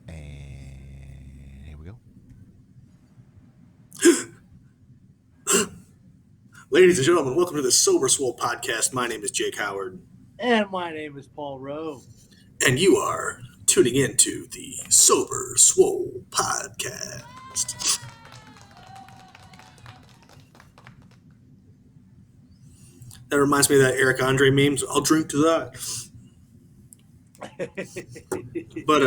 And here we go. Ladies and gentlemen, welcome to the Sober Swole podcast. My name is Jake Howard, And my name is Paul Rowe. and you are tuning into the Sober Swole podcast. That reminds me of that Eric Andre meme. So I'll drink to that. But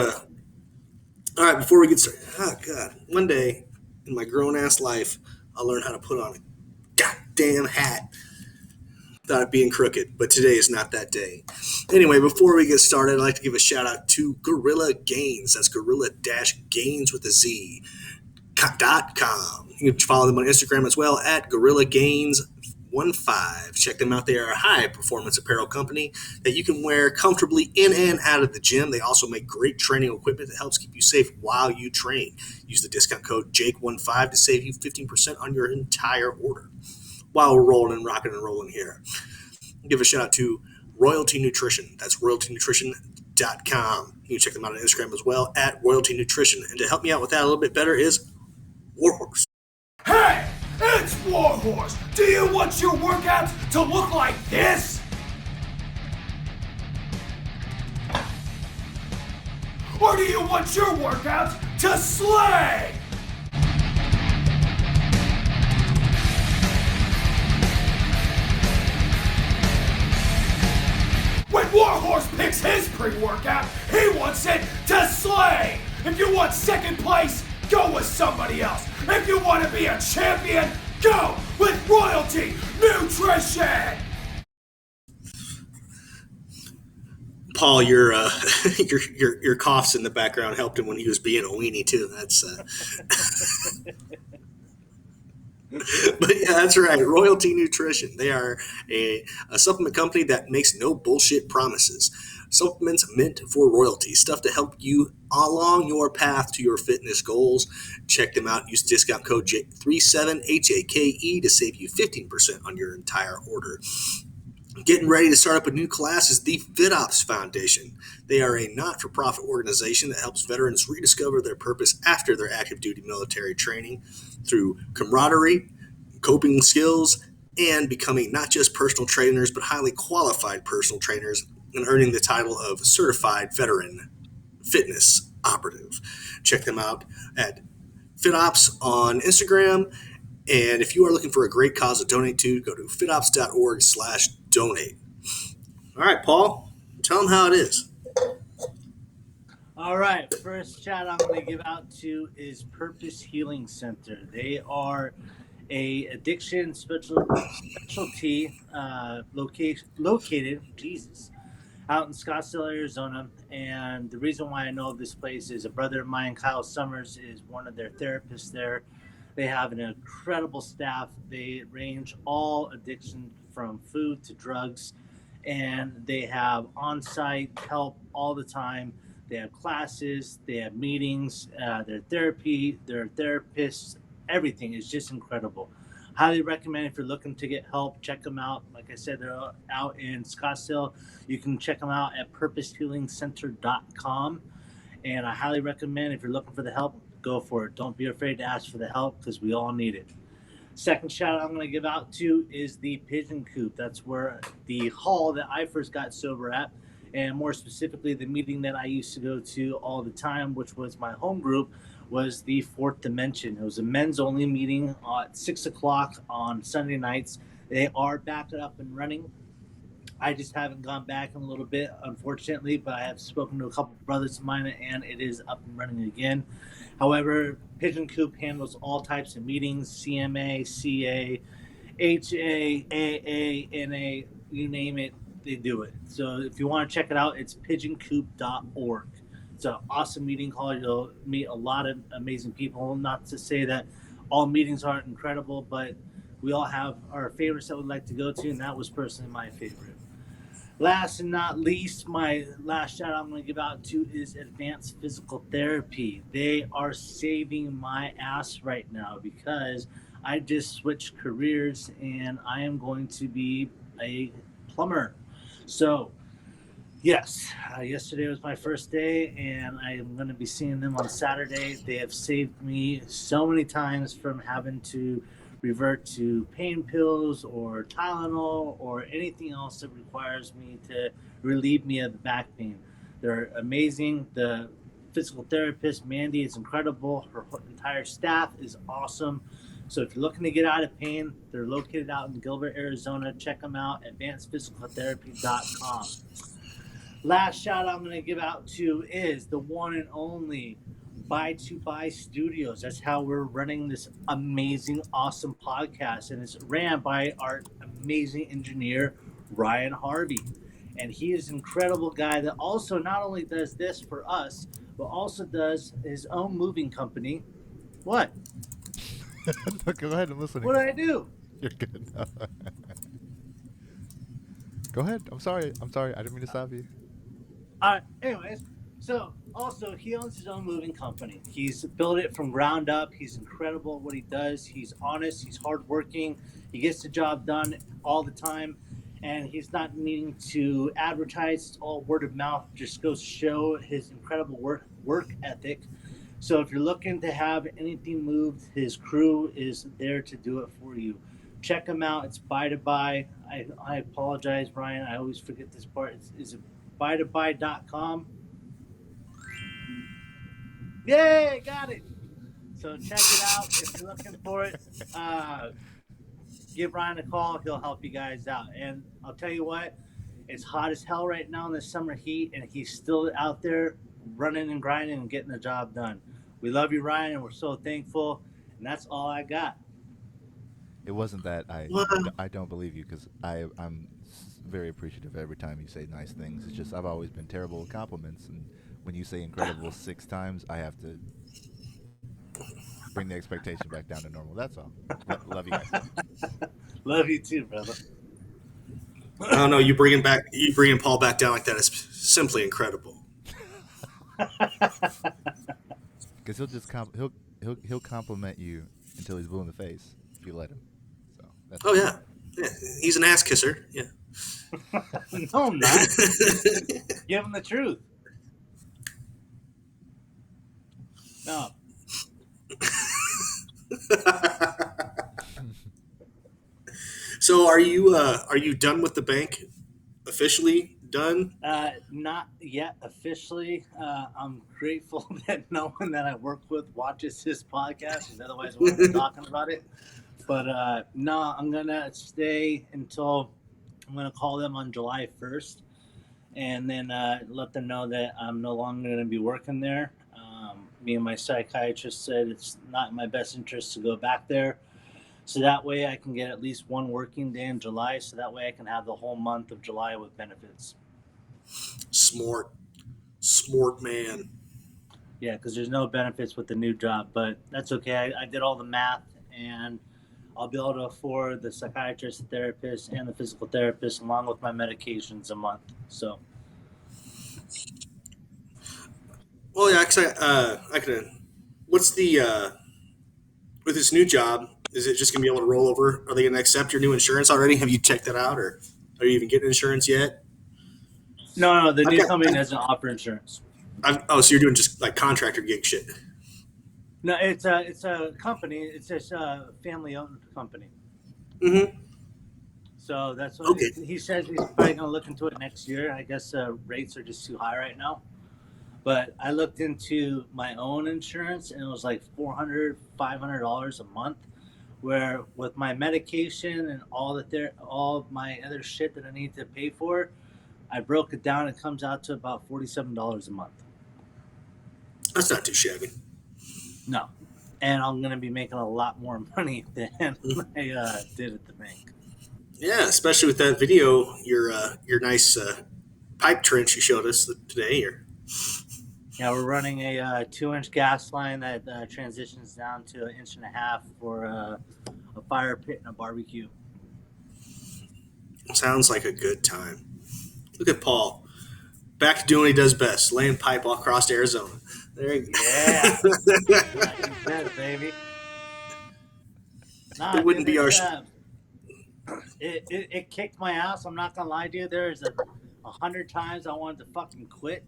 all right, before we get started, oh god, one day in my grown ass life, I'll learn how to put on a goddamn hat without it being crooked. But today is not that day. Anyway, before we get started, I'd like to give a shout out to Gorilla Gains. That's Gorilla-Gains with a Z. .com. You can follow them on Instagram as well at Gorilla Gains 15. Check them out. They are a high performance apparel company that you can wear comfortably in and out of the gym. They also make great training equipment that helps keep you safe while you train. Use the discount code Jake15 to save you 15% on your entire order. While we're rolling and rocking and rolling here, give a shout out to Royalty Nutrition. That's royaltynutrition.com. You can check them out on Instagram as well at Royalty Nutrition. And to help me out with that a little bit better is Warhorse. Hey, it's Warhorse. Do you want your workouts to look like this? Or do you want your workouts to slay? When Warhorse picks his pre-workout, he wants it to slay. If you want second place, go with somebody else. If you want to be a champion, go with Royalty Nutrition. Paul, your your coughs in the background helped him when he was being a weenie too. That's but yeah, that's right. Royalty Nutrition. They are a supplement company that makes no bullshit promises. Supplements meant for royalty. Stuff to help you along your path to your fitness goals. Check them out. Use discount code J37HAKE to save you 15% on your entire order. Getting ready to start up a new class is the FitOps Foundation. They are a not-for-profit organization that helps veterans rediscover their purpose after their active duty military training through camaraderie, coping skills, and becoming not just personal trainers, but highly qualified personal trainers and earning the title of Certified Veteran Fitness Operative. Check them out at FitOps on Instagram. And if you are looking for a great cause to donate to, go to fitops.org/donate. All right, Paul, tell them how it is. All right, first shout I'm going to give out to is Purpose Healing Center. They are a addiction specialty located out in Scottsdale, Arizona. And the reason why I know of this place is a brother of mine, Kyle Summers, is one of their therapists there. They have an incredible staff. They range all addiction from food to drugs, and they have on-site help all the time. They have classes, they have meetings, their therapy, their therapists, everything is just incredible. Highly recommend if you're looking to get help, check them out. Like I said, they're out in Scottsdale. You can check them out at purposehealingcenter.com. And I highly recommend if you're looking for the help, go for it. Don't be afraid to ask for the help because we all need it. Second shout out I'm going to give out to is the Pigeon Coop. That's where the hall that I first got sober at, and more specifically the meeting that I used to go to all the time, which was my home group, was the Fourth Dimension. It was a men's only meeting at 6 o'clock on Sunday nights. They are back up and running. I just haven't gone back in a little bit, unfortunately, but I have spoken to a couple of brothers of mine, and it is up and running again. However, Pigeon Coop handles all types of meetings, CMA, CA, HA, AA, NA, you name it, they do it. So if you want to check it out, it's pigeoncoop.org. It's an awesome meeting hall. You'll meet a lot of amazing people. Not to say that all meetings aren't incredible, but we all have our favorites that we'd like to go to, and that was personally my favorite. Last and not least, my last shout out I'm going to give out to is Advanced Physical Therapy. They are saving my ass right now because I just switched careers and I am going to be a plumber. So Yes, yesterday was my first day, and I'm going to be seeing them on Saturday. They have saved me so many times from having to revert to pain pills or Tylenol or anything else that requires me to relieve me of the back pain. They're amazing. The physical therapist, Mandy, is incredible. Her entire staff is awesome. So if you're looking to get out of pain, they're located out in Gilbert, Arizona. Check them out, advancedphysicaltherapy.com. Last shout I'm going to give out to is the one and only Buy to Buy Studios. That's how we're running this amazing, awesome podcast. And it's ran by our amazing engineer, Ryan Harvey. And he is an incredible guy that also not only does this for us, but also does his own moving company. What? No, go ahead. I'm listening. What did I do? You're good. Go ahead. I'm sorry. I'm sorry. I didn't mean to stop you. Anyways, so also he owns his own moving company. He's built it from ground up. He's incredible at what he does. He's honest. He's hardworking. He gets the job done all the time, and he's not needing to advertise. It's all word of mouth. Just goes to show his incredible work ethic. So if you're looking to have anything moved, his crew is there to do it for you. Check him out. It's Buy to Buy. I apologize, Ryan. I always forget this part. Is it buytobuy.com? Yay, got it. So check it out if you're looking for it. Give Ryan a call. He'll help you guys out. And I'll tell you what, it's hot as hell right now in the summer heat, and he's still out there running and grinding and getting the job done. We love you, Ryan, and we're so thankful. And that's all I got. It wasn't that Well, I don't believe you because I'm very appreciative every time you say nice things. It's just I've always been terrible with compliments, and when you say incredible 6 times, I have to bring the expectation back down to normal. That's all. Love you guys. Love you too, brother. I don't know. You bringing Paul back down like that is simply incredible. Because he'll compliment you until he's blue in the face if you let him. So that's Oh yeah, yeah. He's an ass kisser. Yeah. No, I'm not. Give him the truth. No. So are you done with the bank? Officially done? Not yet officially. I'm grateful that no one that I work with watches this podcast, because otherwise I wouldn't be talking about it. But no, I'm gonna stay until I'm gonna call them on July 1st, and then let them know that I'm no longer gonna be working there. Me and my psychiatrist said it's not in my best interest to go back there. So that way I can get at least one working day in July. So that way I can have the whole month of July with benefits. Smart man. Yeah, because there's no benefits with the new job, but that's okay. I did all the math, and I'll be able to afford the psychiatrist, the therapist, and the physical therapist, along with my medications a month. So, Well, yeah, 'cause I could. What's the with this new job? Is it just gonna be able to roll over? Are they gonna accept your new insurance already? Have you checked that out, or are you even getting insurance yet? no, the I've new got. company doesn't offer insurance. Oh, so you're doing just like contractor gig shit? No, it's a company. It's just a family-owned company. Mm-hmm. So that's what Okay. he says. He's probably going to look into it next year. I guess rates are just too high right now. But I looked into my own insurance, and it was like $400, $500 a month. Where with my medication and all of my other shit that I need to pay for, I broke it down. It comes out to about $47 a month. That's not too shabby. No, and I'm going to be making a lot more money than I did at the bank. Yeah, especially with that video, your nice pipe trench you showed us today. Yeah, we're running a 2-inch gas line that transitions down to 1.5 inch for a fire pit and a barbecue. Sounds like a good time. Look at Paul. Back to doing what he does best, laying pipe all across Arizona. There you go. Yeah, you bet, baby. Nah, It wouldn't dude, be our. it kicked my ass. I'm not gonna lie to you. There's 100 times I wanted to fucking quit.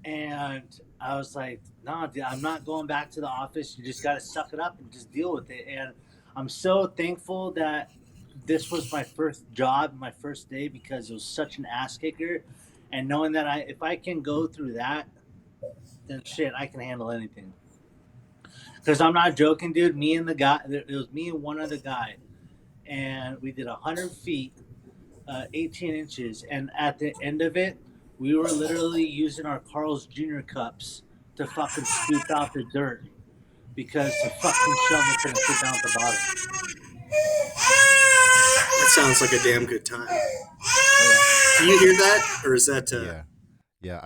And I was like, nah, dude, I'm not going back to the office. You just got to suck it up and just deal with it. And I'm so thankful that this was my first job, my first day, because it was such an ass kicker. And knowing that if I can go through that, then shit, I can handle anything. Because I'm not joking, dude. Me and the guy, it was me and one other guy, and we did 100 feet, 18 inches. And at the end of it, we were literally using our Carl's Jr. cups to fucking scoop out the dirt because the fucking shovel couldn't fit down at the bottom. That sounds like a damn good time. Oh, yeah. Can you hear that, or is that? Yeah, yeah.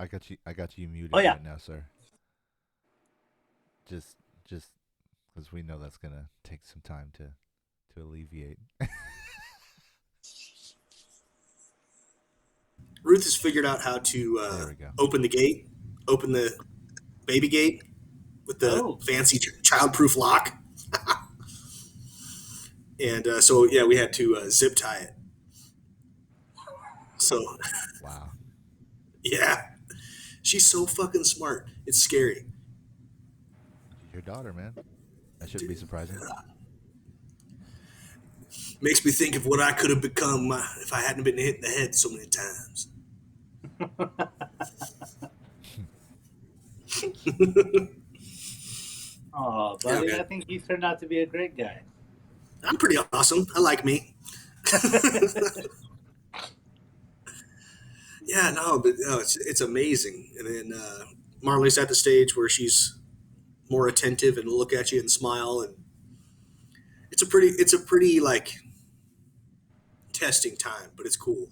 I got you muted Oh, yeah. right now, sir. Just because we know that's gonna take some time to alleviate. Ruth has figured out how to There we go. open the gate, open the baby gate with the Oh. fancy child-proof lock. And so, yeah, we had to zip tie it. So, Wow. yeah, she's so fucking smart. It's scary. Your daughter, man. That shouldn't be surprising. Makes me think of what I could have become if I hadn't been hit in the head so many times. Oh, buddy, Yeah, I think you turned out to be a great guy. I'm pretty awesome. I like me. Yeah, no, but no, it's amazing. And then Marley's at the stage where she's more attentive and will look at you and smile, and it's a pretty like testing time, but it's cool.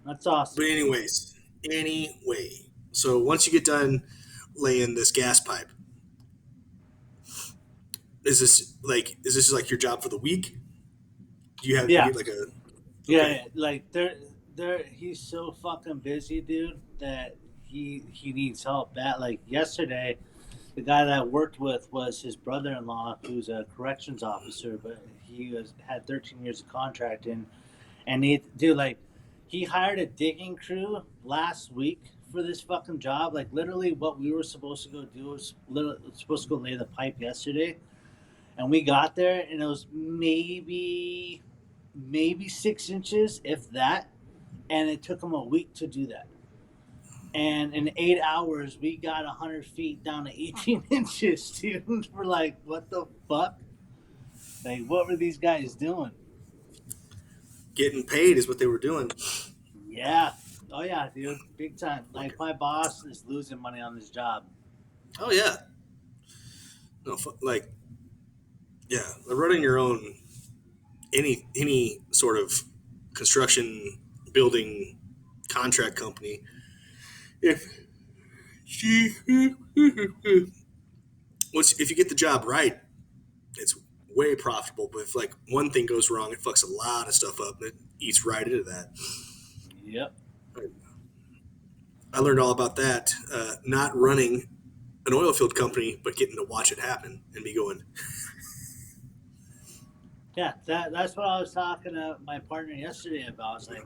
That's awesome. But anyway, so once you get done laying this gas pipe, is this like your job for the week? Do you have Yeah. you get like a Yeah, okay. yeah, like he's so fucking busy, dude, that he needs help. That like yesterday, the guy that I worked with was his brother-in-law, who's a corrections officer, but he had 13 years of contracting, and he dude like he hired a digging crew last week for this fucking job. Like literally, what we were supposed to go do was supposed to go lay the pipe yesterday, and we got there, and it was maybe 6 inches, if that, and it took them a week to do that. And in 8 hours, we got 100 feet down to 18 inches, dude. We're like, what the fuck? Like, what were these guys doing? Getting paid is what they were doing. Yeah. Oh, yeah, dude. Big time. Like, my boss is losing money on this job. Oh yeah, no, like yeah, running your own any sort of construction building contract company. If she once if you get the job right, it's way profitable. But if like one thing goes wrong, it fucks a lot of stuff up. And it eats right into that. Yep. I learned all about that. Not running an oil field company, but getting to watch it happen and be going, Yeah, that's what I was talking to my partner yesterday about. I was like,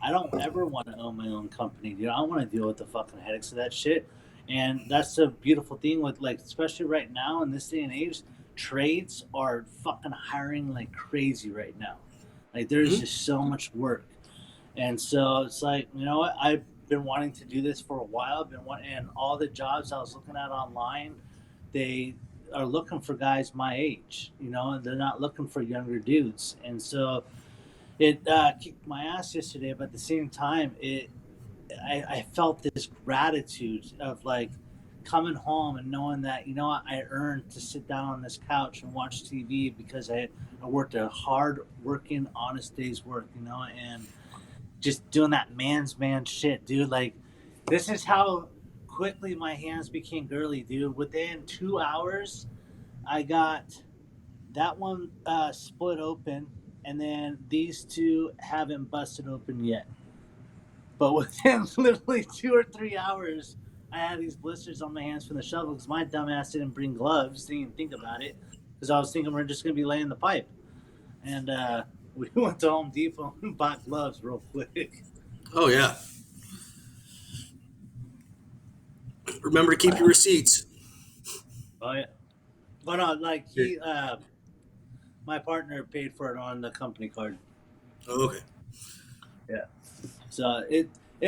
I don't ever want to own my own company, dude. I don't want to deal with the fucking headaches of that shit. And that's the beautiful thing with like, especially right now in this day and age, trades are fucking hiring like crazy right now. Like there's Mhm. just so much work, and so it's like you know what I've been wanting to do this for a while. I've been wanting, and all the jobs I was looking at online, they are looking for guys my age, you know, and they're not looking for younger dudes. And so it kicked my ass yesterday, but at the same time, I felt this gratitude of like coming home and knowing that you know what, I earned to sit down on this couch and watch TV because I worked a hard working, honest day's work, you know, and just doing that man shit, dude. Like this is how quickly my hands became girly, dude. Within 2 hours, I got that one split open, and then these two haven't busted open yet. But within literally 2 or 3 hours, I had these blisters on my hands from the shovel because my dumbass didn't bring gloves, didn't even think about it, because I was thinking we're just gonna be laying the pipe, and we went to Home Depot and bought gloves real quick. Oh yeah. Remember to keep your receipts. Oh yeah. But no, like Yeah. my partner paid for it on the company card. Oh, okay. Yeah. So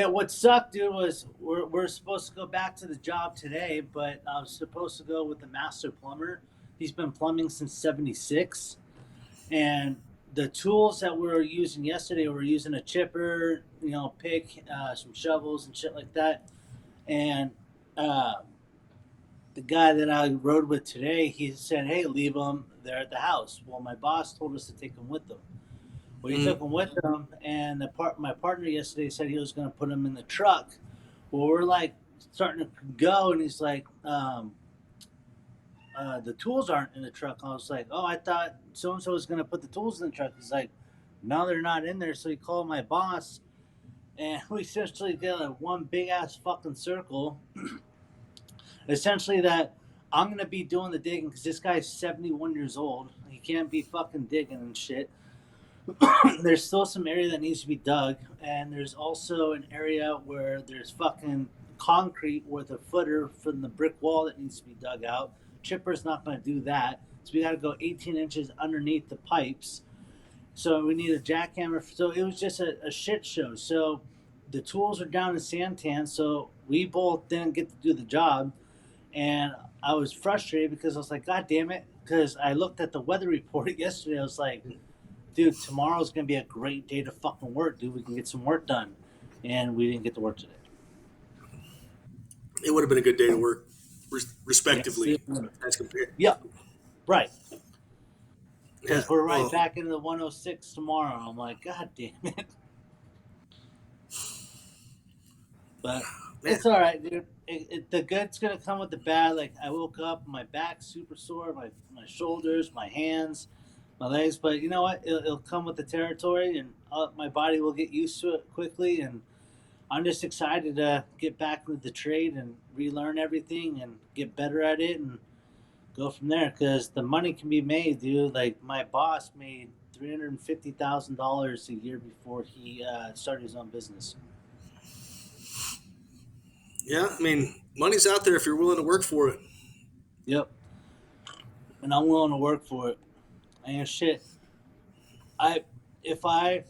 what sucked, dude, was we're supposed to go back to the job today, but I was supposed to go with the master plumber. He's been plumbing since '76, and the tools that we were using yesterday, we were using a chipper, pick, some shovels and shit like that, and uh, the guy that I rode with today, he said, "Hey, leave them there at the house." Well, my boss told us to take them with them. Well, he took Mm-hmm. them with him, and my partner yesterday said he was going to put them in the truck. Well, we're like starting to go, and he's like, "The tools aren't in the truck." I was like, "Oh, I thought so and so was going to put the tools in the truck." He's like, "No, they're not in there." So he called my boss, and we essentially did like one big ass fucking circle. Essentially, that I'm going to be doing the digging because this guy's 71 years old. He can't be fucking digging and shit. There's still some area that needs to be dug, and there's also an area where there's fucking concrete with a footer from the brick wall that needs to be dug out. Chipper's not going to do that, so we got to go 18 inches underneath the pipes. So we need a jackhammer. So it was just a shit show. So the tools are down in Santan, so we both didn't get to do the job, and I was frustrated because I was like, God damn it! Because I looked at the weather report yesterday, I was like, dude, tomorrow's gonna be a great day to fucking work, dude. We can get some work done, and we didn't get to work today. It would have been a good day to work, Yes. respectively, as compared. Yep. Right. Yeah. Because we're right Well, back into the 106 tomorrow. I'm like, God damn it. But man. it's all right, dude. The good's gonna come with the bad. Like I woke up, my back's super sore, my shoulders, my hands, my legs. But you know what? It'll come with the territory, and my body will get used to it quickly. And I'm just excited to get back into the trade and relearn everything and get better at it and go from there. Because the money can be made, dude. Like my boss made $350,000 a year before he started his own business. Yeah. I mean, money's out there if you're willing to work for it. Yep, and I'm willing to work for it. And shit, I if I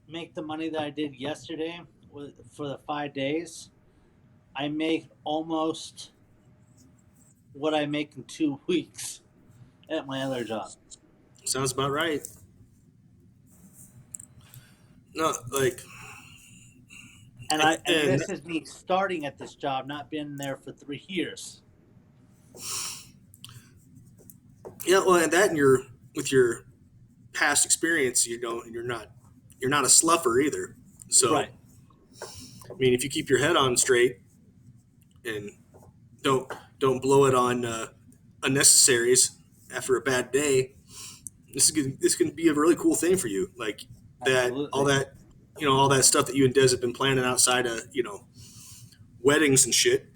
make the money that I did yesterday for the 5 days, I make almost what I make in 2 weeks at my other job. Sounds about right. No, like, And and this is me starting at this job, not being there for 3 years. yeah. Well, and that, and your with your past experience, you're not a sluffer either. So, Right. I mean, if you keep your head on straight and don't don't blow it on unnecessaries after a bad day, this can be a really cool thing for you. Like Absolutely. all that stuff that you and Des have been planning outside of weddings and shit.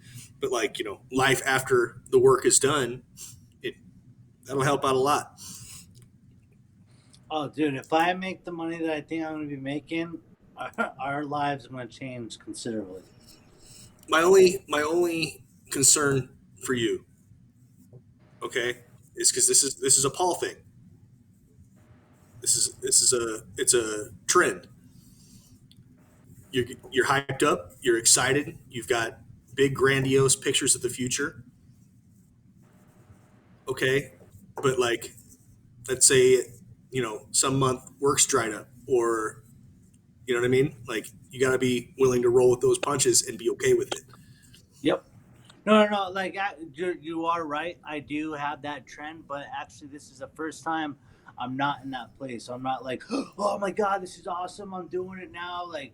But like life after the work is done, it that'll help out a lot. Oh, dude, if I make the money that I think I'm going to be making, our lives are going to change considerably. My only concern for you, okay, is because this is a Paul thing. It's a trend. You're hyped up. You're excited. You've got big grandiose pictures of the future. Okay, but like, let's say some month work's dried up, or you know what I mean. Like, you got to be willing to roll with those punches and be okay with it. Yep. No, no, no. Like you are right. I do have that trend, but actually, this is the first time I'm not in that place. I'm not like, oh my god, this is awesome. I'm doing it now. Like,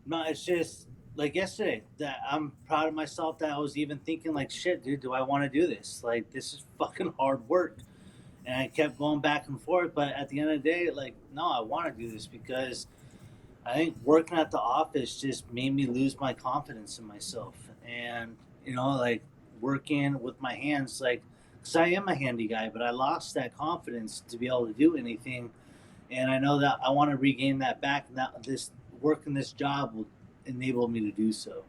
no, it's just like yesterday that I'm proud of myself that I was even thinking like, shit, dude, do I want to do this? Like, this is fucking hard work, and I kept going back and forth. But at the end of the day, like, no, I want to do this because I think working at the office just made me lose my confidence in myself. And, like working with my hands, like, because I am a handy guy, but I lost that confidence to be able to do anything. And I know that I want to regain that back. Now, this working this job will enable me to do so.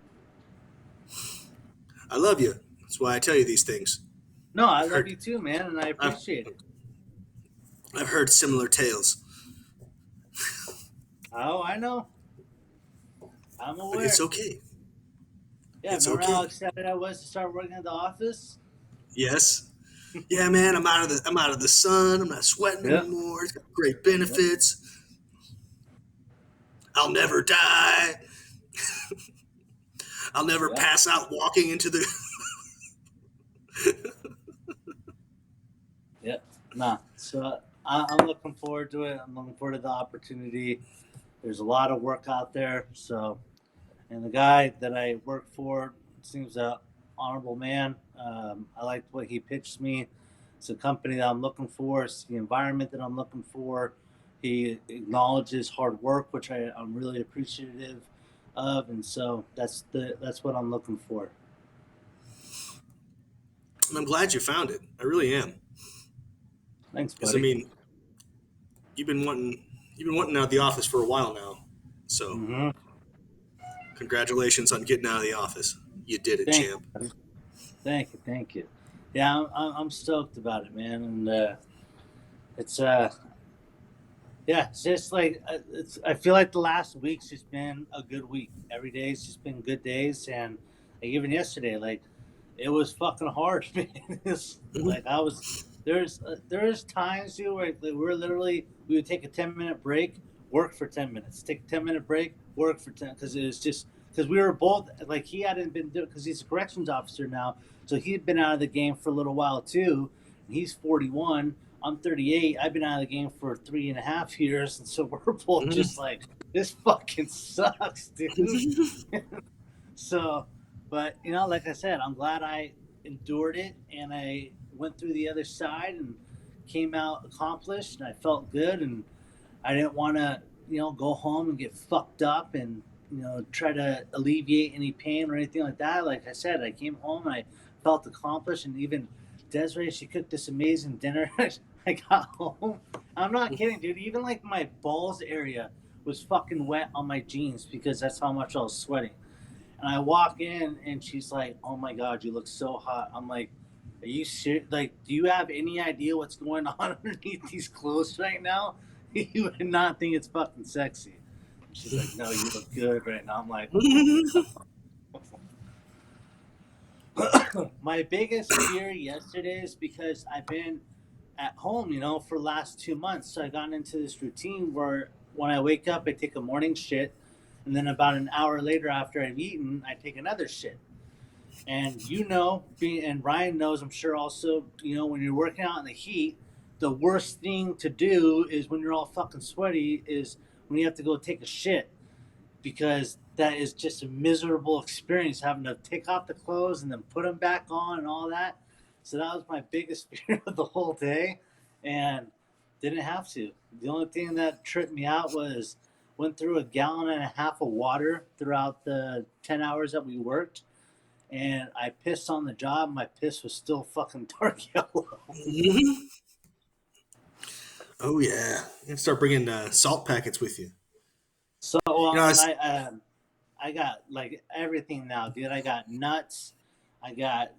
I love you. That's why I tell you these things. No, I I've love heard you too, man, and I I've, appreciate it. I've heard similar tales. Oh, I know. I'm But it's aware. okay. Yeah, It's remember how okay. excited I was to start working at the office? Yes. Yeah, man. I'm out of the sun. I'm not sweating Yep. anymore. It's got great Yep. benefits. I'll never die. I'll never Yep. pass out walking into the. Yep. Nah. So I'm looking forward to it. I'm looking forward to the opportunity. There's a lot of work out there. So, and the guy that I work for seems a honorable man. I liked what he pitched me. It's a company that I'm looking for. It's the environment that I'm looking for. He acknowledges hard work, which I'm really appreciative of, and so that's what I'm looking for. And I'm glad you found it. I really am. Thanks, Because I buddy. mean, you've been wanting out of the office for a while now. So Mm-hmm. congratulations on getting out of the office. You did it, Thank champ. you. Thank you. Thank you. Yeah, I'm stoked about it, man, and it's yeah, it's just like it's. I feel like the last week's just been a good week. Every day's just been good days, and like, even yesterday, like it was fucking hard, man. It's, Mhm. like I was there's times too where like, we would take a 10-minute break, work for 10 minutes, take a 10-minute break, work for 10 because it was just because we were both like he hadn't been doing because he's a corrections officer now, so he had been out of the game for a little while too, and he's 41. I'm 38. I've been out of the game for 3.5 years, and so we're both Mhm. just like, this fucking sucks, dude. So, but like I said, I'm glad I endured it and I went through the other side and came out accomplished, and I felt good, and I didn't want to, go home and get fucked up and, try to alleviate any pain or anything like that. Like I said, I came home and I felt accomplished, and even Desiree, she cooked this amazing dinner. I got home. I'm not kidding, dude. Even like my balls area was fucking wet on my jeans because that's how much I was sweating. And I walk in and she's like, "Oh my god, you look so hot." I'm like, "Are you serious? Like, do you have any idea what's going on underneath these clothes right now? You would not think it's fucking sexy." She's like, "No, you look good right now." I'm like, my biggest fear yesterday is because I've been at home, for the last 2 months. So I got into this routine where when I wake up, I take a morning shit, and then about an hour later, after I've eaten, I take another shit. And and Ryan knows, I'm sure also, when you're working out in the heat, the worst thing to do is when you're all fucking sweaty is when you have to go take a shit, because that is just a miserable experience having to take off the clothes and then put them back on and all that. So that was my biggest fear of the whole day, and didn't have to. The only thing that tripped me out was went through a gallon and a half of water throughout the 10 hours that we worked, and I pissed on the job. My piss was still fucking dark yellow. Mhm. Oh yeah, you have to start bringing salt packets with you. So You know, and I got like everything now, dude. I got nuts, I got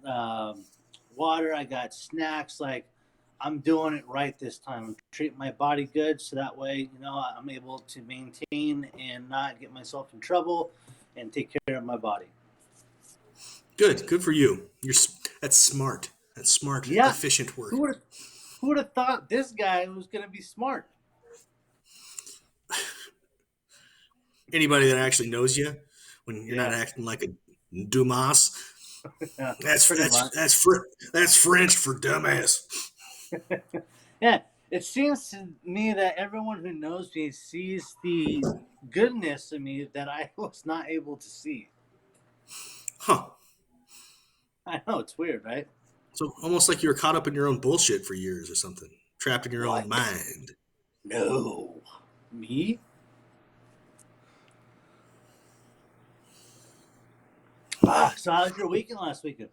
water, I got snacks. Like I'm doing it right this time. I'm treating my body good, so that way, I'm able to maintain and not get myself in trouble and take care of my body. good for you. That's smart. That's smart, Yeah, efficient work. who would have who would have thought this guy was gonna be smart? Anybody that actually knows you, when you're not Yeah, acting like a Dumas, yeah, that's pretty that's much. that's fr- that's French for dumbass. Yeah, it seems to me that everyone who knows me sees the goodness in me that I was not able to see. Huh. I know it's weird, right? So almost like you were caught up in your own bullshit for years or something, trapped in your own What? mind. No, me? So how was your weekend last weekend?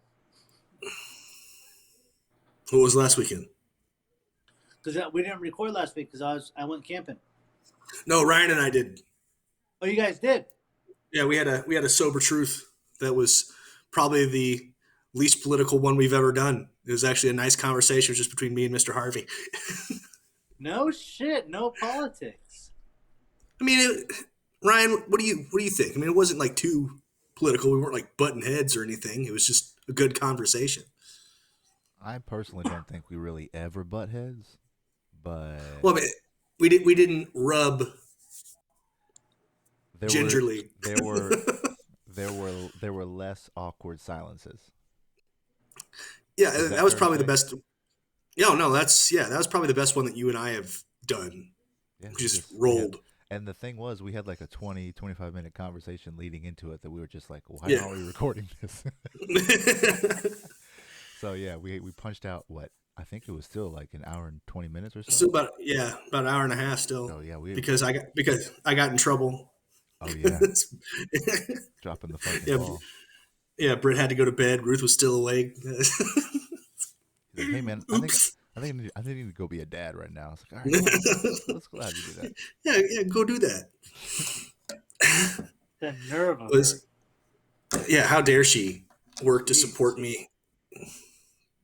What was last weekend? Because we didn't record last week because I went camping. No, Ryan and I did. Oh, you guys did? Yeah, we had a sober truth that was probably the least political one we've ever done. It was actually a nice conversation just between me and Mr. Harvey. No shit. No politics. I mean, Ryan, what do you think? I mean, it wasn't like too political. We weren't like butting heads or anything. It was just a good conversation. I personally don't think we really ever butt heads, but Well, I mean, we didn't rub there were gingerly. there were there were less awkward silences. Yeah, Is that that was fair to probably the say? best. Yeah, no, that's yeah, that was probably the best one that you and I have done. Yeah, We just we had, rolled. and the thing was, we had like a 20-25 minute conversation leading into it that we were just like, why Yeah. aren't we recording this? So yeah, we punched out what I think it was still like an hour and 20 minutes or so. Still about about an hour and a half still So yeah, we because I got in trouble. oh yeah, dropping the fucking yeah, ball. yeah. Britt had to go to bed. Ruth was still awake. He's like, hey man, Oops. I think I need to go be a dad right now. It's like, all right, go on, let's go have you do that. Yeah, yeah. Go do that. The nerve of her. Was yeah. How dare she work to Jeez. support me?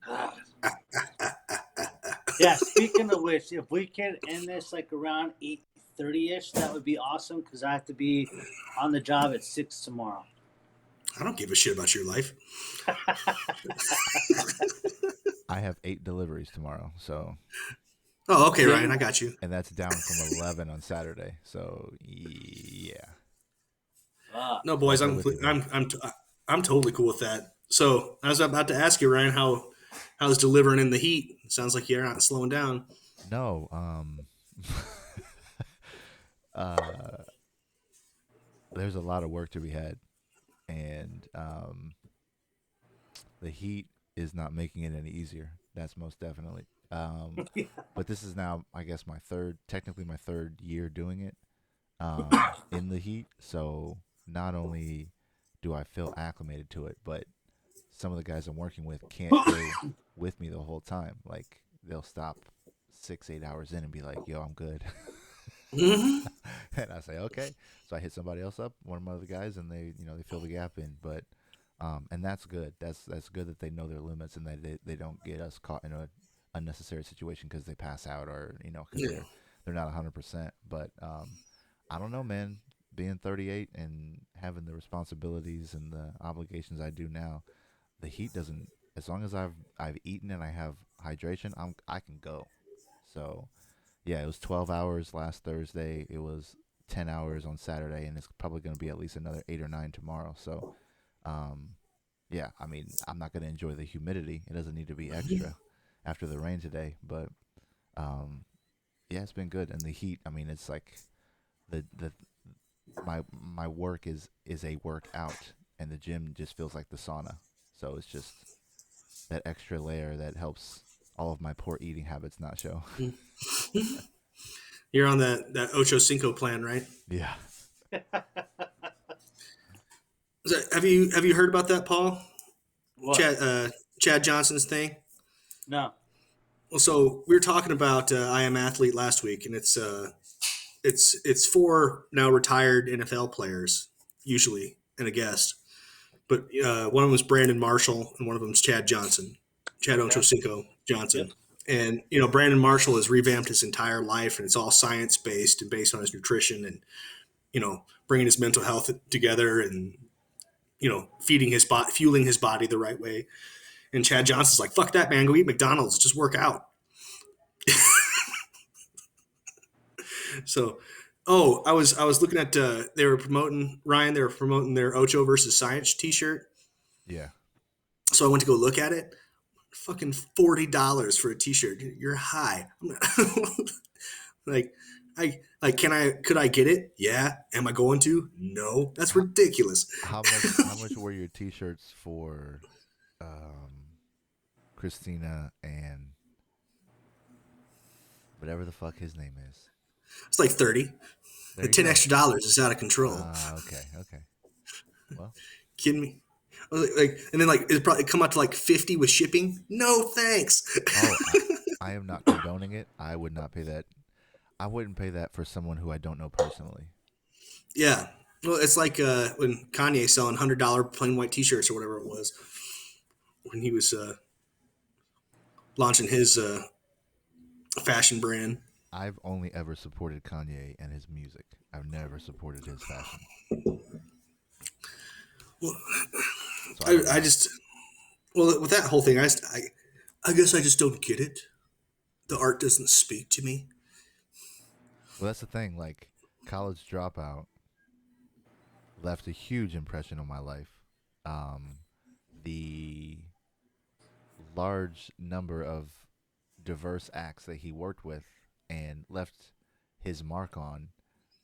God. Yeah. Speaking of which, if we can end this like around 8:30ish, that would be awesome because I have to be on the job at 6 tomorrow. I don't give a shit about your life. I have 8 deliveries tomorrow, so Oh, okay, Ryan. I got you. and that's down from 11 on Saturday. So yeah, No, right boys. there with you, bro. I'm totally cool with that. So I was about to ask you, Ryan, how's delivering in the heat? Sounds like you're not slowing down. No, uh, there's a lot of work to be had, and the heat is not making it any easier. That's most definitely. But this is now, I guess, technically my third year doing it in the heat. So not only do I feel acclimated to it, but some of the guys I'm working with can't go with me the whole time. Like they'll stop 6-8 hours in and be like, "Yo, I'm good," Hmm. and I say, "Okay." So I hit somebody else up, one of my other guys, and they fill the gap in. But and that's good. That's good that they know their limits and that they don't get us caught in a unnecessary situation because they pass out or because Yeah. they're not 100%. But I don't know, man. Being 38 and having the responsibilities and the obligations I do now, the heat doesn't. As long as I've eaten and I have hydration, I can go. So yeah, it was 12 hours last Thursday. It was 10 hours on Saturday, and it's probably going to be at least another 8 or 9 tomorrow. So um, yeah, I mean, I'm not going to enjoy the humidity. It doesn't need to be extra after the rain today, but um, yeah, it's been good. And the heat, I mean, it's like the my work is a workout, and the gym just feels like the sauna. So it's just that extra layer that helps all of my poor eating habits not show. You're on that Ocho Cinco plan, right? Yeah. Have you heard about that, Paul? What? Chad Johnson's thing. No. Well, so we were talking about I Am Athlete last week, and it's for now retired NFL players usually and a guest, but one of them was Brandon Marshall and one of them is Chad Johnson, Chad Okay. Ochocinco Yep. Johnson. And Brandon Marshall has revamped his entire life, and it's all science based and based on his nutrition and bringing his mental health together and feeding his body, fueling his body the right way. And Chad Johnson's like, "Fuck that, man! Go eat McDonald's. Just work out." So, oh, I was looking at they were promoting Ryan. They were promoting their Ocho versus Science T-shirt. Yeah. So I went to go look at it. Fucking $40 for a T-shirt. You're high. I'm not, like, could I get it? Yeah. Am I going to? No. That's How, ridiculous. how much were your t-shirts for Christina and whatever the fuck his name is? It's like 30. There The you 10 go. extra dollars is out of control. Ah, okay, okay. Well, Kidding me? Like, and then like it probably come out to like 50 with shipping. No thanks. oh, I am not condoning it. I would not pay that. I wouldn't pay that for someone who I don't know personally. Yeah. Well, it's like when Kanye selling $100 plain white T-shirts or whatever it was when he was launching his fashion brand. I've only ever supported Kanye and his music. I've never supported his fashion, Well, so I don't I know. just well with that whole thing, I guess I just don't get it. The art doesn't speak to me. Well, that's the thing. Like, college dropout left a huge impression on my life. Um, the large number of diverse acts that he worked with and left his mark on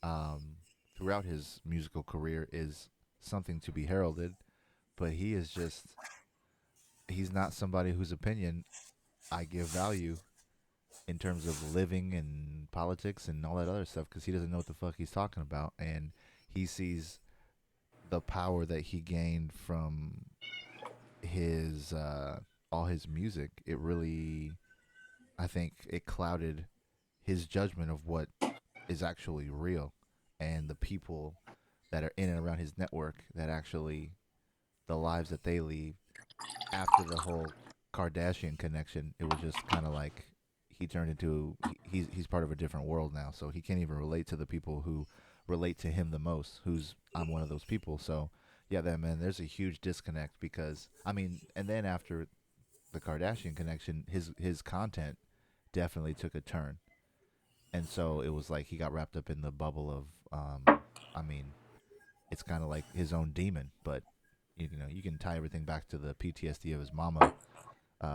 um, throughout his musical career is something to be heralded. But he is just, he's not somebody whose opinion I give value in terms of living and politics and all that other stuff because he doesn't know what the fuck he's talking about. And he sees the power that he gained from his all his music. It really, I think, it clouded his judgment of what is actually real and the people that are in and around his network that actually the lives that they lead after the whole Kardashian connection. It was just kind of like he turned into he's part of a different world now, so he can't even relate to the people who relate to him the most. Who's I'm one of those people. So yeah, that man, there's a huge disconnect because I mean, and then after the Kardashian connection, his content definitely took a turn, and so it was like he got wrapped up in the bubble of I mean, it's kind of like his own demon, but you know you can tie everything back to the PTSD of his mama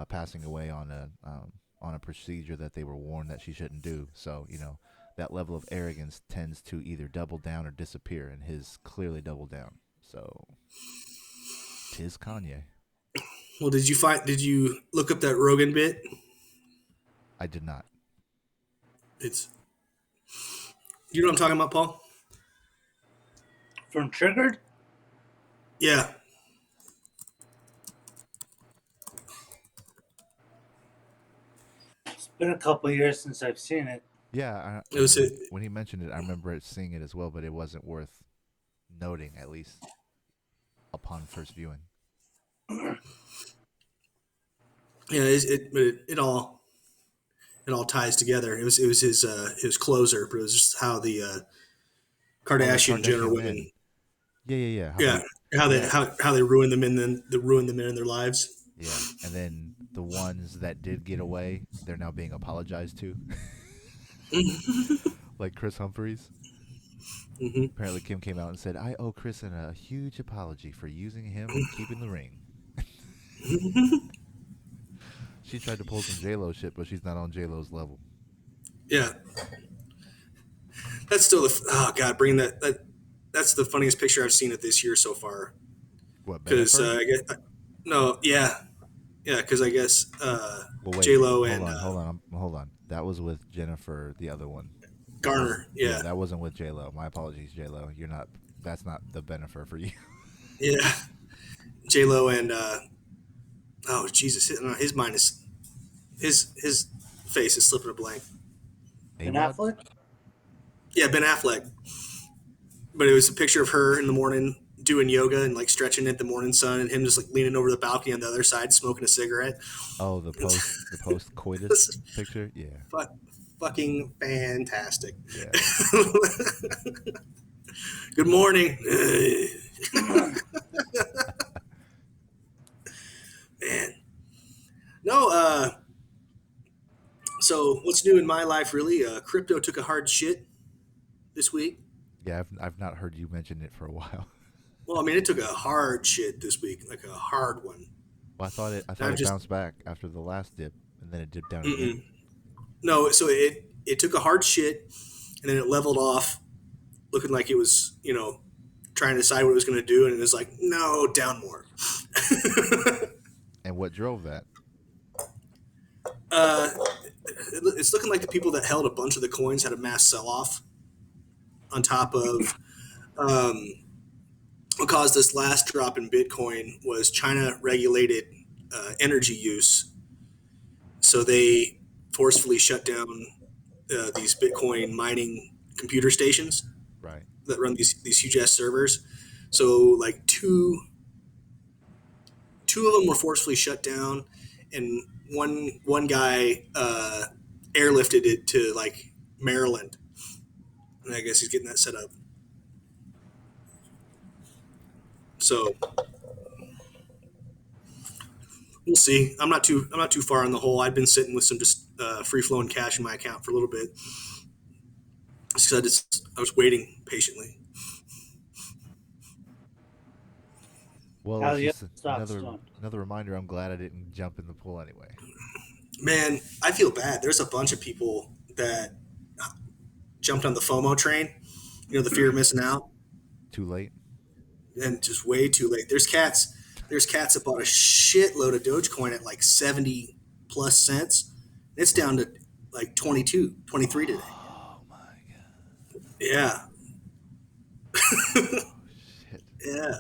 passing away on a procedure that they were warned that she shouldn't do. So you know that level of arrogance tends to either double down or disappear, and his clearly doubled down. So tis Kanye. Well, did you find? Did you look up that Rogan bit? I did not. It's you know what I'm talking about, Paul? From Triggered? Yeah, It's been a couple years since I've seen it. Yeah, it was it. when he mentioned it, I remember seeing it as well, but it wasn't worth noting at least upon first viewing. Yeah, it all ties together. It was his closer, but it was just how the Oh, the Kardashian Jenner Kardashian women, men. Yeah, yeah, yeah. How yeah, they, yeah, how they ruin the men, then they ruin the men in their lives. yeah. And then the ones that did get away, they're now being apologized to, like Chris Humphries. Hmm. Apparently, Kim came out and said, "I owe Chris a huge apology for using him and keeping the ring." She tried to pull some J Lo shit, but she's not on J Lo's level. Yeah, that's still the oh god, bringing that's the funniest picture I've seen of this year so far. What Because Benifer? I guess no, yeah, yeah, because I guess Well, wait, J Lo hold and on, hold on, hold on. That was with Jennifer, the other one. That was Garner, yeah, yeah, that wasn't with J Lo. My apologies, J Lo. You're not. That's not the Benifer for you. yeah, J Lo and oh Jesus, his mind is his face is slipping a blank. A Ben Rod. Affleck? Yeah, Ben Affleck, but it was a picture of her in the morning doing yoga and like stretching at the morning sun, and him just like leaning over the balcony on the other side smoking a cigarette. Oh, the post This coitus is picture. Yeah, fucking fantastic. yeah. Good morning, man. No, so what's new in my life really? Crypto took a hard shit this week. Yeah, I've not heard you mention it for a while. Well, I mean, it took a hard shit this week, like a hard one. Well, I And thought I've it just bounced back after the last dip, and then it dipped down again. mm-mm. No. So it took a hard shit, and then it leveled off, looking like it was trying to decide what it was going to do, and it was like no, down more. And what drove that? uh, it's looking like the people that held a bunch of the coins had a mass sell off on top of um, what caused this last drop in Bitcoin was China regulated energy use. So they forcefully shut down these Bitcoin mining computer stations. Right. that run these huge ass servers. So like two of them were forcefully shut down, and one guy airlifted it to like Maryland, and I guess he's getting that set up. So we'll see. I'm not too far on the hole. I've been sitting with some just free flowing cash in my account for a little bit. So I was waiting patiently. Well, How it's the just other stocks another doing? another reminder. I'm glad I didn't jump in the pool anyway. Man, I feel bad. There's a bunch of people that jumped on the FOMO train, the fear of missing out, Too late. and just way too late. There's cats that bought a shitload of Dogecoin at like 70 plus cents. It's down to like 22, 23 today. Oh my god. Yeah. Shit. Yeah.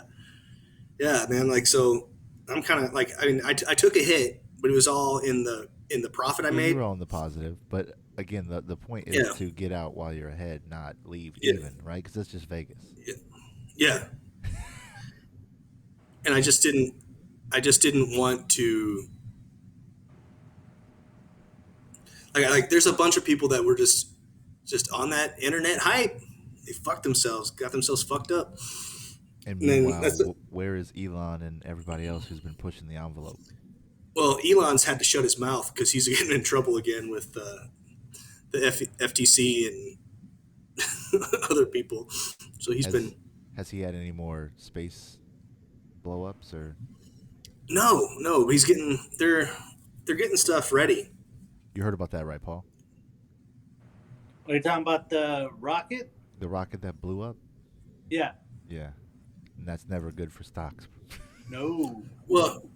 Yeah, man. Like, so I'm kind of like, I mean, I took a hit, but it was all in the profit I Yeah, made. you're all in the positive, but again, the point is Yeah. to get out while you're ahead, not leave Yeah. even, right? Because that's just Vegas. Yeah. And I just didn't want to, like there's a bunch of people that were just on that internet hype. They fucked themselves, got themselves fucked up. And And then meanwhile, where is Elon and everybody else who's been pushing the envelope? well, Elon's had to shut his mouth because he's getting in trouble again with the FTC and other people. So he's been Has he had any more space blow-ups or? no, he's getting they're getting stuff ready. You heard about that, right, Paul? Are you talking about the rocket? The rocket that blew up? Yeah. Yeah. And that's never good for stocks. No. Well,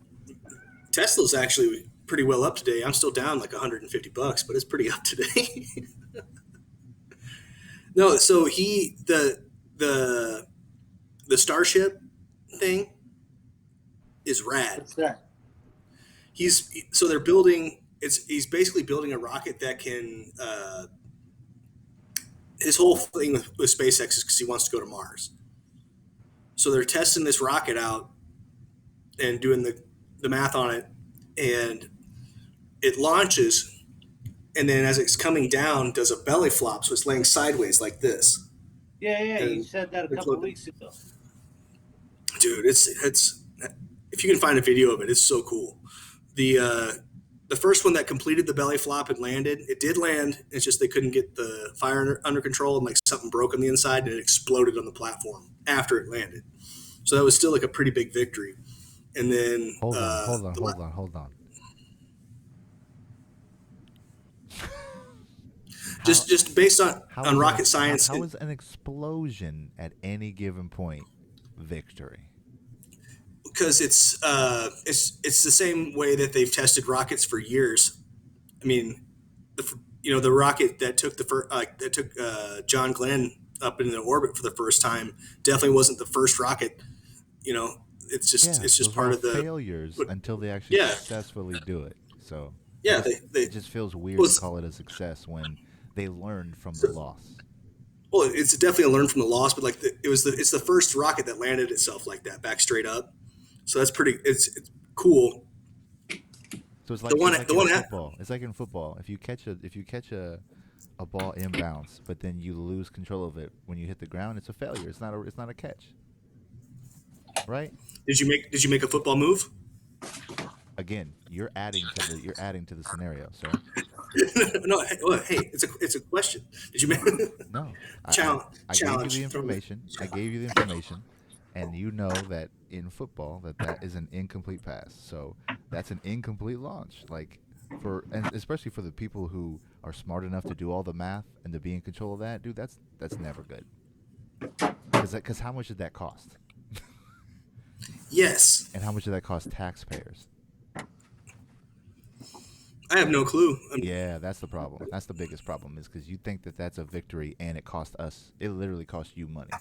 Tesla's actually pretty well up today. I'm still down like $150, but it's pretty up today. No, so the Starship thing is rad. What's that? They're building he's basically building a rocket that can his whole thing with SpaceX is because he wants to go to Mars. So they're testing this rocket out and doing the math on it, and it launches, and then as it's coming down, does a belly flop, so it's laying sideways like this. Yeah, you And said that a it's couple looking- weeks ago. Dude, it's if you can find a video of it, it's so cool. The first one that completed the belly flop and landed, it did land. It's just they couldn't get the fire under control, and like something broke on the inside, and it exploded on the platform after it landed. So that was still like a pretty big victory. And then Hold on. Just based on How is rocket science, How is an explosion at any given point victory? because it's the same way that they've tested rockets for years. I mean, the rocket that took John Glenn up into orbit for the first time definitely wasn't the first rocket. It's just those part are of the failures until they actually Yeah. successfully do it. So yeah. it just feels weird Well, to call it a success when they learned from the loss. well, it's definitely a learn from the loss, but like it's the first rocket that landed itself like that, back straight up. So that's it's cool. So it's like, football. It's like in football. If you catch a ball inbounds, but then you lose control of it when you hit the ground, it's a failure. It's not a catch. Right? Did you make a football move? Again, you're adding to the scenario, sir. No, hey, it's a question. Did you make No. challenge? I gave you the information. And you know that in football that is an incomplete pass. So that's an incomplete launch. And especially for the people who are smart enough to do all the math and to be in control of that, dude, that's never good. Because how much did that cost? Yes, And how much did that cost taxpayers? I have no clue. Yeah, that's the problem. That's the biggest problem, is because you think that that's a victory, and it cost us. It literally cost you money,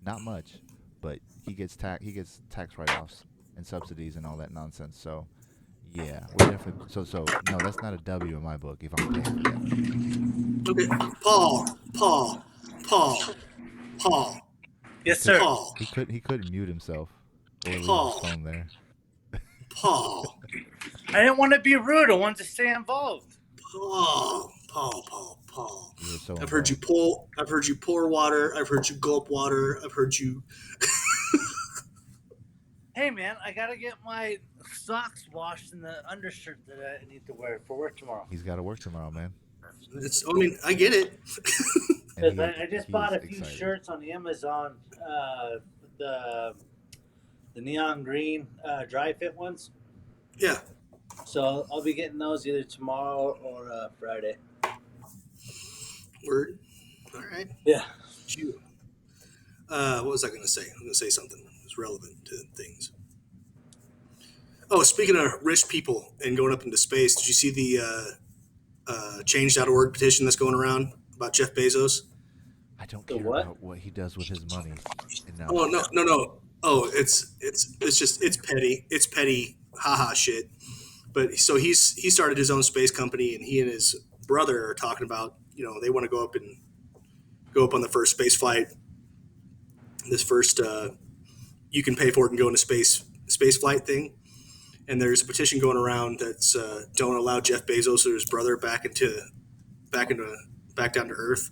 not much, but he gets tax write-offs and subsidies and all that nonsense. So, yeah, we're definitely so. No, that's not a W in my book. If I'm paying for that. Okay, Paul. Paul, Yes, Could, sir. Paul, he couldn't mute himself or leave his Paul, phone there. Paul, I didn't want to be rude. I wanted to stay involved. Paul. You were so I've heard you involved. pull. I've heard you pour water. I've heard you gulp water. I've heard you. Hey, man, I got to get my socks washed and the undershirt that I need to wear for work tomorrow. He's got to work tomorrow, man. I mean, I get it. And Because I just bought he's a few excited. shirts on Amazon, the neon green dry fit ones. Yeah. So I'll be getting those either tomorrow or Friday. Word. All right. Yeah. You. What was I going to say? I'm going to say something that's relevant to things. Oh, speaking of rich people and going up into space, did you see the change.org petition that's going around about Jeff Bezos? I don't The care what? about what he does with his money enough. Oh no. Oh, it's petty. It's petty, haha shit. But so he started his own space company, and he and his brother are talking about, they want to go up on the first space flight. This first you can pay for it and go into space flight thing. And there's a petition going around that's don't allow Jeff Bezos or his brother back down to Earth.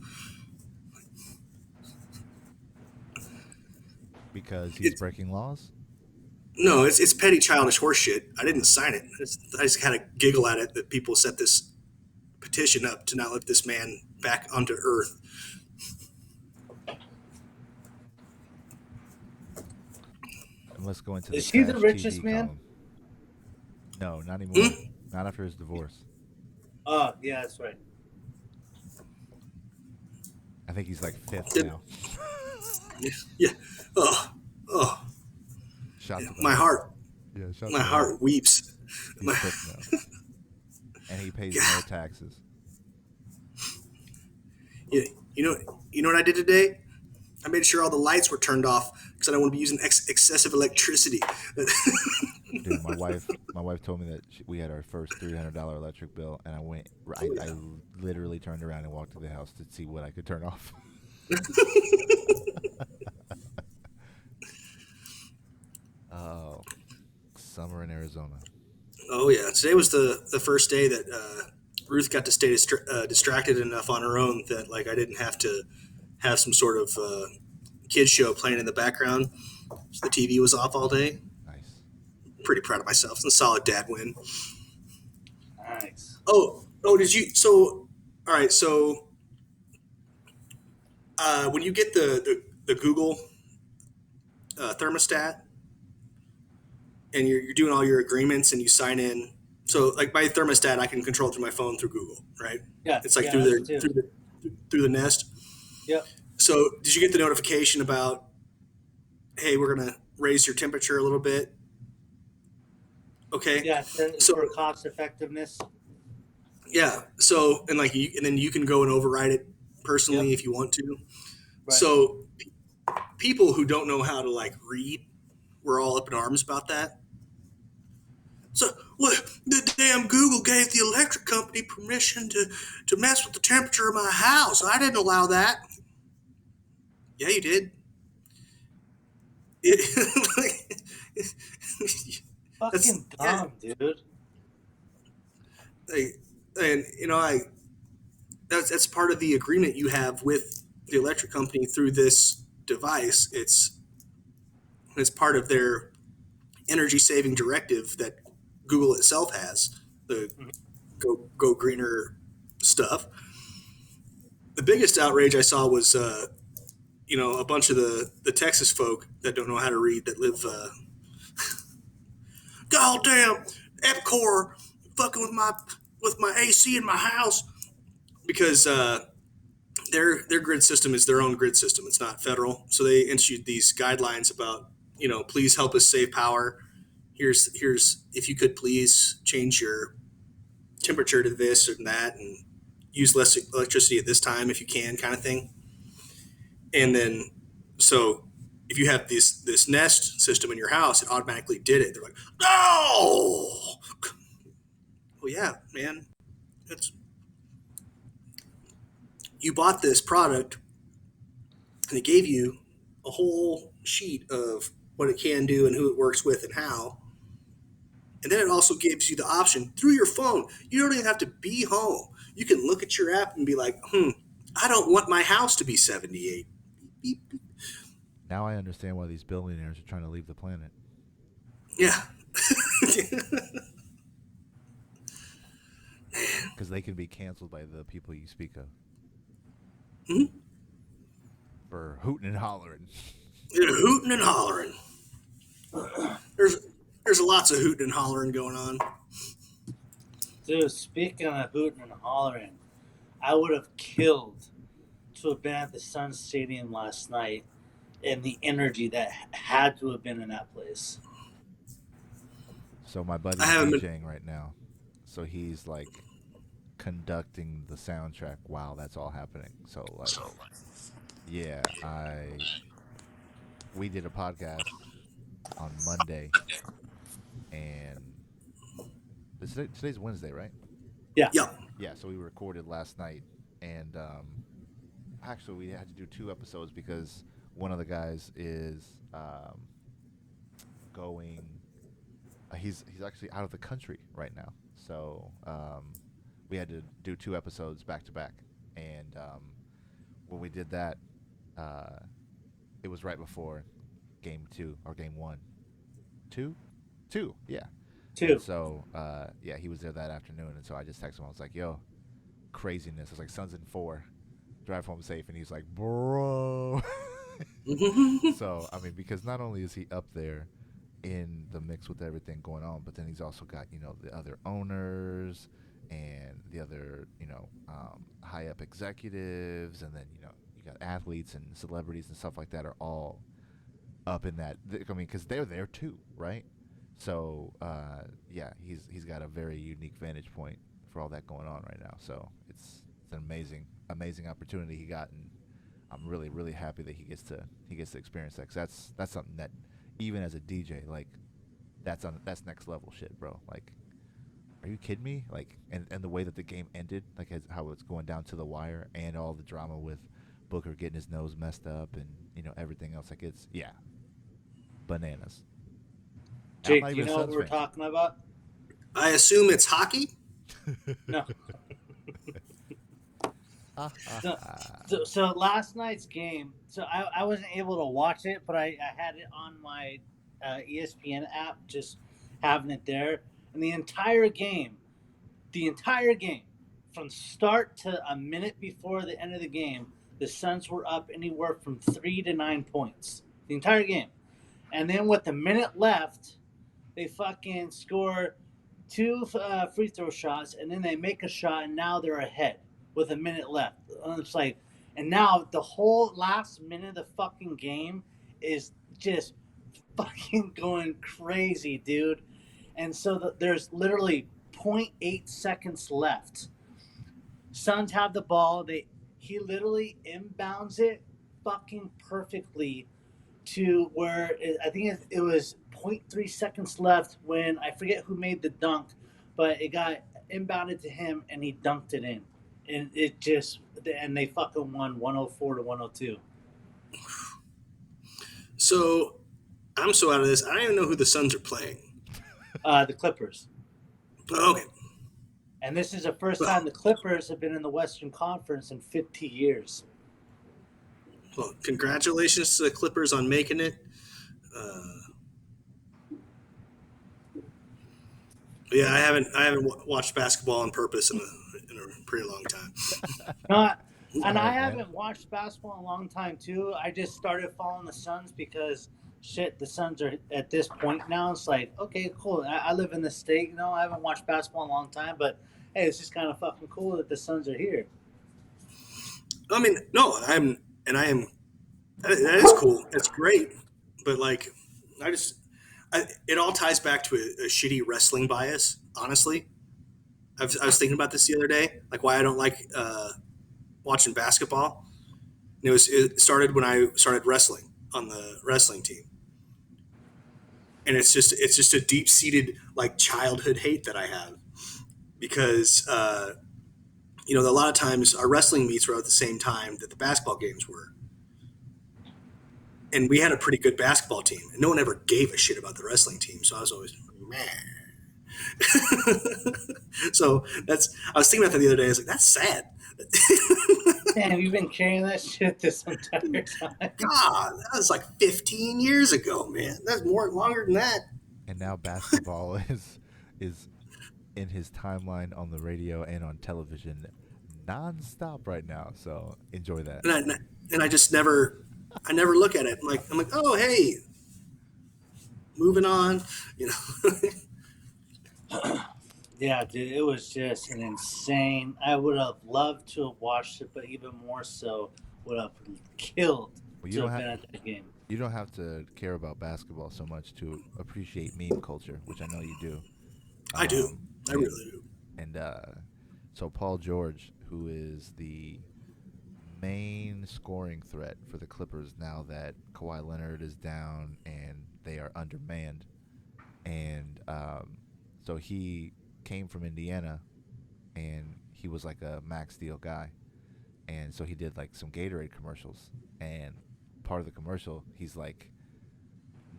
Because he's breaking laws? No, it's petty, childish horseshit. I didn't sign it. I just kind of giggle at it that people set this petition up to not let this man back onto Earth. And let's go into the Is he the trash richest TV man? column. No, not anymore. Not after his divorce. Oh, yeah, that's right. I think he's like fifth Did- now. Yeah. Oh, Shot to the my heart, Yeah, shot my to the heart weeps. He's My, fifth now. And he pays no taxes. you know what I did today? I made sure all the lights were turned off because I don't want to be using excessive electricity. Dude, my wife told me that we had our first $300 electric bill, and I literally turned around and walked to the house to see what I could turn off. Oh, summer in Arizona. Oh yeah, today was the first day that Ruth got to stay distracted enough on her own that like I didn't have to have some sort of kids show playing in the background. So the TV was off all day. Nice. Pretty proud of myself. It's a solid dad win. Nice. Oh, did you? So, all right. So, when you get the Google thermostat and you're doing all your agreements and you sign in, so like my thermostat, I can control through my phone through Google, right? Yeah. It's like yeah, through us too. through the Nest. Yep. So, did you get the notification about, hey, we're gonna raise your temperature a little bit? Okay. Yeah, So for cost effectiveness. yeah. So and then you can go and override it personally if you want to. Right. So people who don't know how to like read, we're all up in arms about that. So the damn Google gave the electric company permission to mess with the temperature of my house. I didn't allow that. Yeah, you did. Fucking dumb, dude. And that's part of the agreement you have with the electric company through this device. It's part of their energy saving directive that Google itself has, the go greener stuff. The biggest outrage I saw was a bunch of the Texas folk that don't know how to read, that live goddamn Epcor fucking with my AC in my house, because their grid system is their own grid system. It's not federal. So they issued these guidelines about, please help us save power. Here's if you could please change your temperature to this or that and use less electricity at this time if you can, kind of thing. And then so if you have this Nest system in your house, it automatically did it. They're like, no. Well, yeah, man. You bought this product and it gave you a whole sheet of what it can do and who it works with and how. And then it also gives you the option through your phone. You don't even have to be home. You can look at your app and be like, I don't want my house to be 78. Beep, beep. Now I understand why these billionaires are trying to leave the planet Yeah. because they can be canceled by the people you speak of Mhm. for hooting and hollering. They're hooting and hollering. There's there's lots of hooting and hollering going on. Dude, speaking of hooting and hollering, I would have killed to have been at the Sun Stadium last night and the energy that had to have been in that place. So my I buddy's haven't been. DJing right now, so he's like conducting the soundtrack while that's all happening. So like, yeah, I we did a podcast on Monday, and today's Wednesday, right? Yeah. Yeah. Yeah, so we recorded last night, and actually we had to do 2 episodes because one of the guys is going. He's actually out of the country right now, so we had to do 2 episodes back to back, and when we did that, uh, it was right before game 2 or game 1, two, two, yeah. And Two. so yeah, he was there that afternoon, and so I just texted him. I was like, "Yo, craziness!" I was like, "Sun's in 4, drive home safe," and he's like, "Bro." So I mean, because not only is he up there in the mix with everything going on, but then he's also got the other owners and the other high up executives, and then you got athletes and celebrities and stuff like that are all up in that. I mean, because they're there too, right? So yeah, he's got a very unique vantage point for all that going on right now. So it's an amazing opportunity he got, and I'm really happy that he gets to experience that. 'Cause that's something that even as a DJ, like that's next level shit, bro. Like, are you kidding me? Like, and the way that the game ended, like how it's going down to the wire, and all the drama with Booker getting his nose messed up, and everything else. Like, it's bananas. I'm Jake, not do you even a know what Suns we're fan. talking about? I assume it's hockey. No. Ah, ah, So, ah. so last night's game, so I wasn't able to watch it, but I had it on my ESPN app, just having it there. And the entire game, from start to a minute before the end of the game, the Suns were up anywhere from 3 to 9 points. The entire game. And then with a minute left, they fucking score two free throw shots, and then they make a shot, and now they're ahead with a minute left. And it's like, and now the whole last minute of the fucking game is just fucking going crazy, dude. And so there's literally zero point 0.8 seconds left. Suns have the ball. He literally inbounds it fucking perfectly to where I think it was zero point 0.3 seconds left when I forget who made the dunk, but it got inbounded to him and he dunked it in. And they fucking won 104 to 102. So I'm so out of this. I don't even know who the Suns are playing. The Clippers. Okay. And this is the first Well, time the Clippers have been in the Western Conference in 50 years. well, congratulations to the Clippers on making it. Uh, yeah, I haven't watched basketball on purpose in a pretty long time. Not, It's and I hard, man. haven't watched basketball in a long time too. I just started following the Suns because shit, the Suns are at this point now. It's like, okay, cool. I live in the state, I haven't watched basketball in a long time, but hey, it's just kind of fucking cool that the Suns are here. I mean, no, I am. That is cool. It's great, but like, it all ties back to a shitty wrestling bias. Honestly, I was thinking about this the other day, like why I don't like watching basketball. And it started when I started wrestling on the wrestling team, and it's just a deep seated like childhood hate that I have because a lot of times our wrestling meets were at the same time that the basketball games were, and we had a pretty good basketball team, and no one ever gave a shit about the wrestling team. So I was always, man. So I was thinking about that the other day. I was like, that's sad. Damn, you've been carrying that shit this entire time. God, that was like 15 years ago, man. That's longer than that. And now basketball is in his timeline on the radio and on television nonstop right now. So enjoy that. And I just I never look at it. I'm like, oh, hey, moving on, you know. Yeah, dude, it was just an insane. I would have loved to have watched it, but even more so, would have killed Well, to have been at that game. you don't have to care about basketball so much to appreciate meme culture, which I know you do. I do. I and, really do. And so Paul George, who is the main scoring threat for the Clippers now that Kawhi Leonard is down and they are undermanned, and so he came from Indiana, and he was like a max deal guy, and so he did like some Gatorade commercials, and part of the commercial he's like,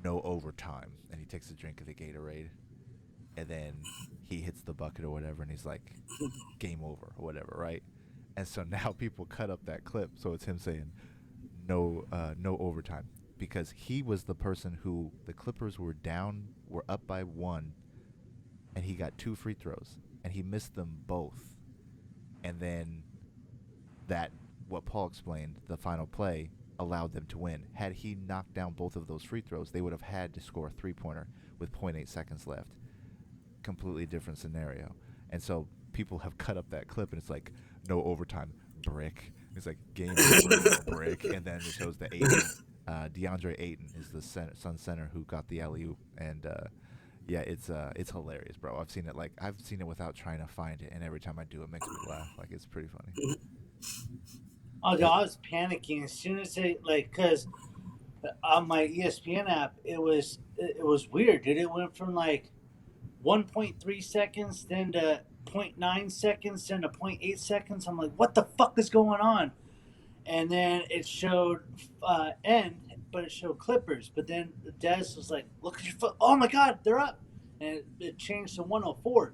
no overtime, and he takes a drink of the Gatorade, and then he hits the bucket or whatever, and he's like, game over or whatever, right? And so now people cut up that clip, so it's him saying, no overtime, because he was the person who the Clippers were up by one, and he got 2 free throws, and he missed them both, and then what Paul explained, the final play allowed them to win. Had he knocked down both of those free throws, they would have had to score a 3-pointer with .8 seconds left. Completely different scenario. And so people have cut up that clip, and it's like, no overtime, brick. It's like, game over, brick. And then it shows the DeAndre Ayton is the Sun center who got the alley-oop. And yeah, it's hilarious, bro. I've seen it without trying to find it, and every time I do, it makes me laugh. Like, it's pretty funny. Oh, dude, I was panicking as soon as because on my ESPN app, it was weird, dude. It went from like 1.3 seconds, then to 0.9 seconds, then to 0.8 seconds. I'm like, what the fuck is going on? And then it showed end, but it showed Clippers. But then Des was like, look at your foot. Oh my God, they're up. And it changed to 104.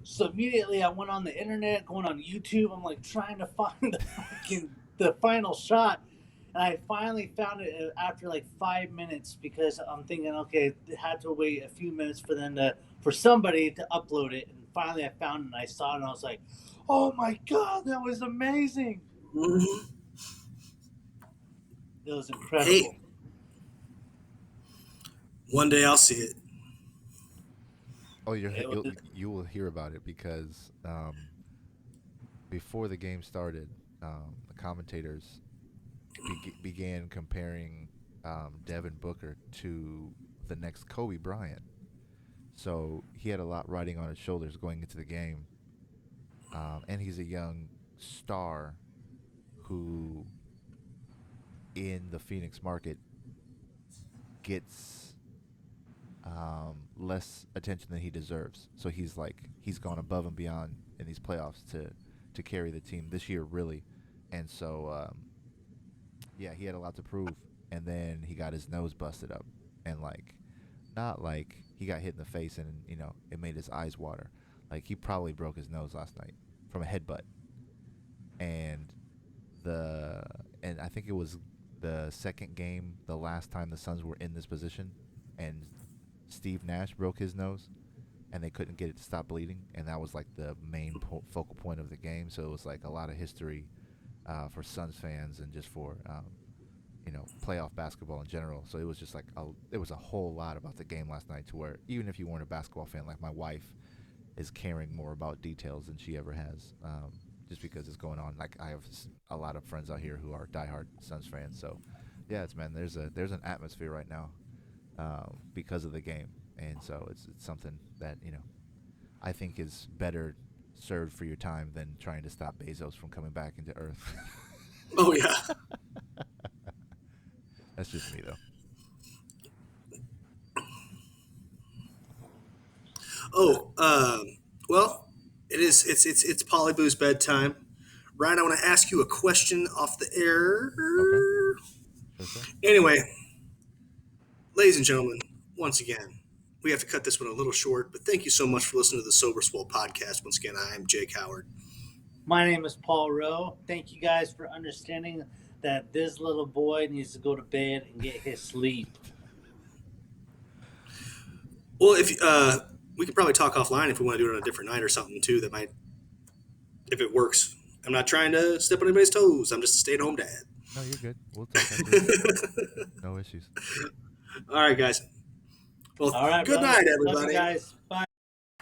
So immediately I went on the internet, going on YouTube. I'm like trying to find the final shot. And I finally found it after like 5 minutes, because I'm thinking, okay, it had to wait a few minutes for somebody to upload it. And finally I found it, and I saw it, and I was like, oh my God, that was amazing. Mm-hmm. It was incredible. Hey, one day I'll see it. Oh, you will hear about it, because before the game started, the commentators began comparing Devin Booker to the next Kobe Bryant. So he had a lot riding on his shoulders going into the game, and he's a young star who, in the Phoenix market, gets less attention than he deserves. So he's gone above and beyond in these playoffs to carry the team this year, really. And so yeah, he had a lot to prove, and then he got his nose busted up, and not like he got hit in the face and it made his eyes water. Like, he probably broke his nose last night from a headbutt. And I think it was the second game, the last time the Suns were in this position, and Steve Nash broke his nose, and they couldn't get it to stop bleeding, and that was like the main focal point of the game. So it was like a lot of history for Suns fans, and just for playoff basketball in general. So it was just like it was a whole lot about the game last night, to where even if you weren't a basketball fan, like my wife is caring more about details than she ever has, just because it's going on. Like, I have a lot of friends out here who are diehard Suns fans. So yeah, there's an atmosphere right now because of the game, and so it's something that I think is better served for your time than trying to stop Bezos from coming back into Earth. Oh yeah. That's just me, though. Oh, well, it's Polyboo's bedtime. Ryan, I want to ask you a question off the air. Okay. Anyway, Ladies and gentlemen, once again, we have to cut this one a little short, but thank you so much for listening to the Sober Swole podcast. Once again, I am Jake Howard. My name is Paul Rowe. Thank you guys for understanding that this little boy needs to go to bed and get his sleep. Well, if we could probably talk offline if we want to do it on a different night or something too. That might, if it works. I'm not trying to step on anybody's toes. I'm just a stay-at-home dad. No, you're good. We'll talk after this. No issues. All right, guys. Well, All right, good brother. night, Love everybody. you guys. Bye.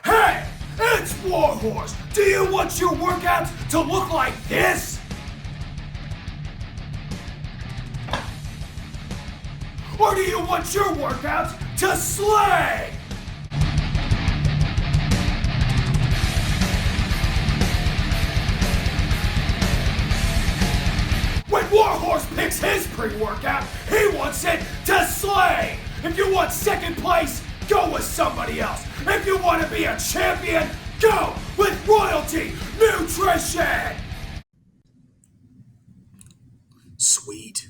Hey, it's Warhorse. Do you want your workouts to look like this? Or do you want your workouts to slay? When Warhorse picks his pre-workout, he wants it to slay. If you want second place, go with somebody else. If you want to be a champion, go with Royalty Nutrition. Sweet.